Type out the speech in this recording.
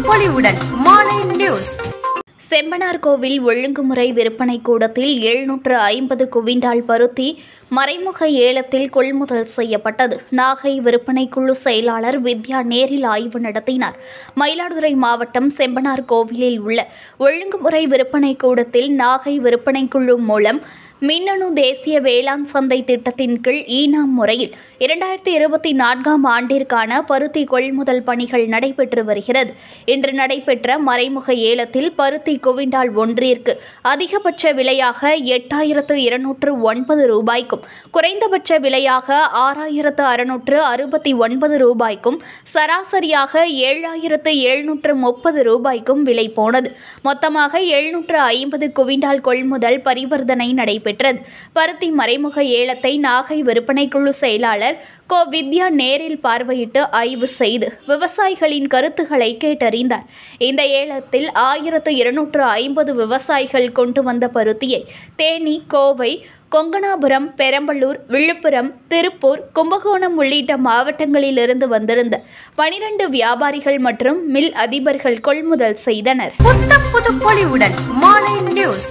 பொலிவுடன் மாலை நியூஸ். செம்பனார்கோவில் ஒழுங்குமுறை விற்பனை கூடத்தில் 750 குவிண்டால் பருத்தி மறைமுக ஏலத்தில் கொள்முதல் செய்யப்பட்டது. நாகை விற்பனை குழு செயலாளர் வித்யா நேரில் ஆய்வு நடத்தினார். மயிலாடுதுறை மாவட்டம் செம்பனார்கோவிலில் உள்ள ஒழுங்குமுறை விற்பனை கூடத்தில் நாகை விற்பனை குழு மூலம் மின்னணு தேசிய வேளாண் சந்தை திட்டத்தின் கீழ் ஈனாம் முறையில் 2024ஆம் ஆண்டிற்கான பருத்தி கொள்முதல் பணிகள் நடைபெற்று வருகிறது. இன்று நடைபெற்ற மறைமுக ஏலத்தில் பருத்தி குவிண்டால் ஒன்றிற்கு அதிகபட்ச விலையாக 8,209 ரூபாய்க்கும் குறைந்தபட்ச விலையாக 6,669 ரூபாய்க்கும் சராசரியாக 7,730 ரூபாய்க்கும் விலை போனது. மொத்தமாக 750 குவிண்டால் கொள்முதல் பரிவர்த்தனை நடைபெற்றது. பருத்தி மறைமுக ஏலத்தை நாகை விற்பனை குழு செயலாளர் கோ வித்யா நேரில் பார்வையிட்டு ஆய்வு செய்து விவசாயிகளின் கருத்துக்களை கேட்டறிந்தார். இந்த ஏலத்தில் 1,250 விவசாயிகள் கொண்டு வந்த பருத்தியை தேனி, கோவை, கொங்கணாபுரம், பெரம்பலூர், விழுப்புரம், திருப்பூர், கும்பகோணம் உள்ளிட்ட மாவட்டங்களிலிருந்து வந்திருந்த 12 வியாபாரிகள் மற்றும் மில் அதிபர்கள் கொள்முதல் செய்தனர். புது பொலிவுடன் மாலை நியூஸ்.